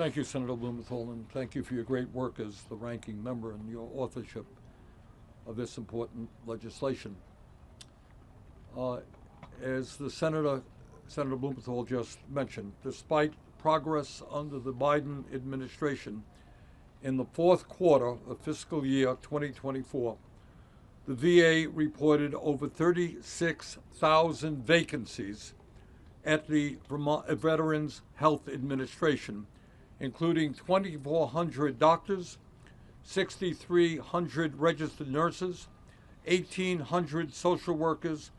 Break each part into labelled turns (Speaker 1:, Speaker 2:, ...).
Speaker 1: Thank you, Senator Blumenthal, and thank you for your great work as the ranking member and your authorship of this important legislation. As Senator Blumenthal just mentioned, despite progress under the Biden administration, in the fourth quarter of fiscal year 2024, the VA reported over 36,000 vacancies at the Vermont Veterans Health Administration, including 2,400 doctors, 6,300 registered nurses, 1,800 social workers,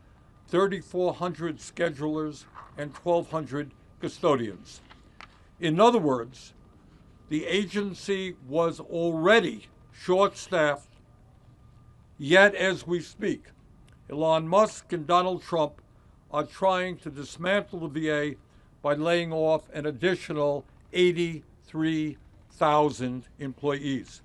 Speaker 1: 3,400 schedulers, and 1,200 custodians. In other words, the agency was already short-staffed, yet as we speak, Elon Musk and Donald Trump are trying to dismantle the VA by laying off an additional 83,000 employees.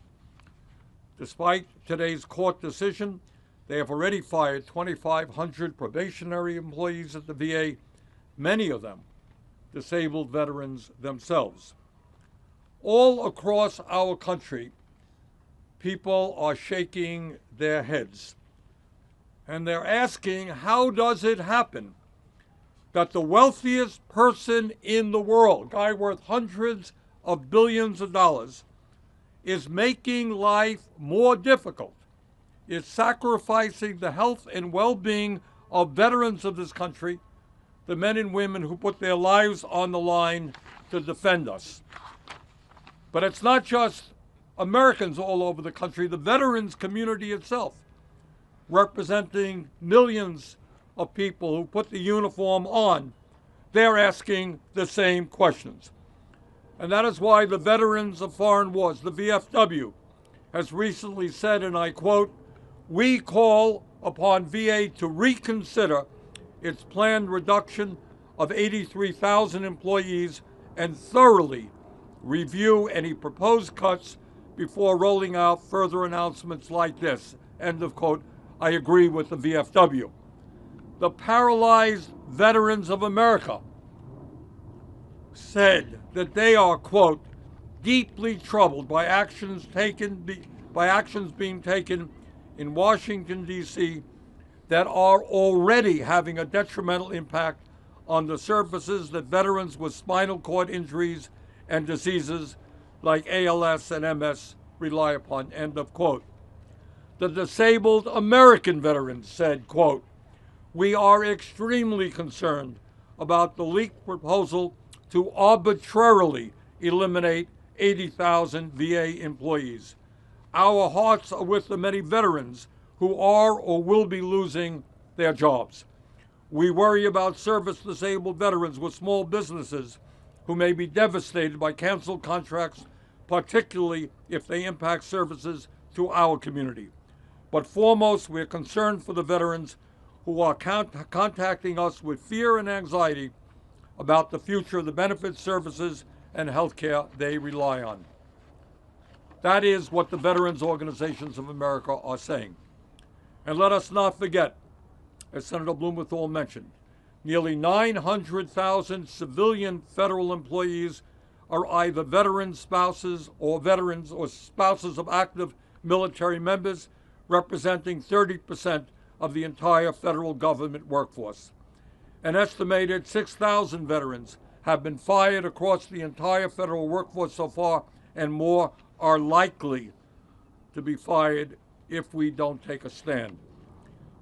Speaker 1: Despite today's court decision, they have already fired 2,500 probationary employees at the VA, many of them disabled veterans themselves. All across our country, people are shaking their heads, and they're asking, how does it happen that the wealthiest person in the world, guy worth hundreds of billions of dollars, is making life more difficult, is sacrificing the health and well-being of veterans of this country, the men and women who put their lives on the line to defend us. But it's not just Americans all over the country, the veterans community itself, representing millions of people who put the uniform on, they're asking the same questions. And that is why the Veterans of Foreign Wars, the VFW, has recently said, and I quote, "We call upon VA to reconsider its planned reduction of 83,000 employees and thoroughly review any proposed cuts before rolling out further announcements like this." End of quote. I agree with the VFW. The Paralyzed Veterans of America said that they are, quote, deeply troubled by actions being taken in Washington, D.C. that are already having a detrimental impact on the services that veterans with spinal cord injuries and diseases like ALS and MS rely upon, end of quote. The Disabled American Veterans said, quote, "We are extremely concerned about the leaked proposal to arbitrarily eliminate 80,000 VA employees. Our hearts are with the many veterans who are or will be losing their jobs. We worry about service-disabled veterans with small businesses who may be devastated by canceled contracts, particularly if they impact services to our community. But foremost, we're concerned for the veterans who are contacting us with fear and anxiety about the future of the benefits, services, and health care they rely on." That is what the Veterans Organizations of America are saying. And let us not forget, as Senator Blumenthal mentioned, nearly 900,000 civilian federal employees are either veteran spouses or veterans or spouses of active military members, representing 30% of the entire federal government workforce. An estimated 6,000 veterans have been fired across the entire federal workforce so far, and more are likely to be fired if we don't take a stand.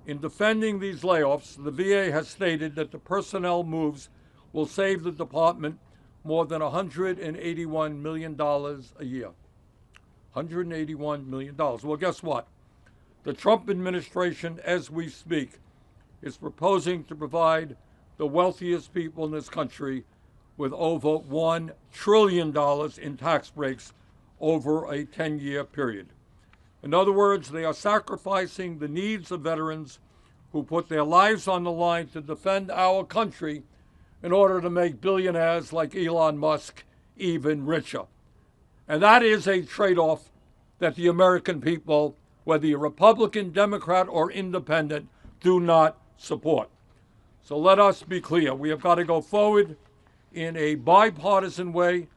Speaker 1: In defending these layoffs, the VA has stated that the personnel moves will save the department more than $181 million a year. $181 million. Well, guess what? The Trump administration, as we speak, is proposing to provide the wealthiest people in this country with over $1 trillion in tax breaks over a 10-year period. In other words, they are sacrificing the needs of veterans who put their lives on the line to defend our country in order to make billionaires like Elon Musk even richer. And that is a trade-off that the American people, whether you're Republican, Democrat, or Independent, do not support. So let us be clear. We have got to go forward in a bipartisan way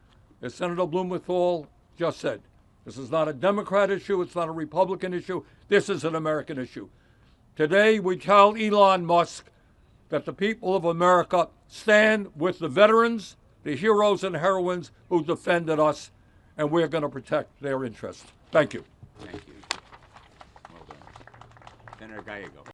Speaker 1: as Senator Blumenthal just said, this is not a Democrat issue, it's not a Republican issue, this is an American issue. Today we tell Elon Musk that the people of America stand with the veterans, the heroes and heroines who defended us, and we're going to protect their interests. Thank you.
Speaker 2: Thank you. Well done. Senator Gallego.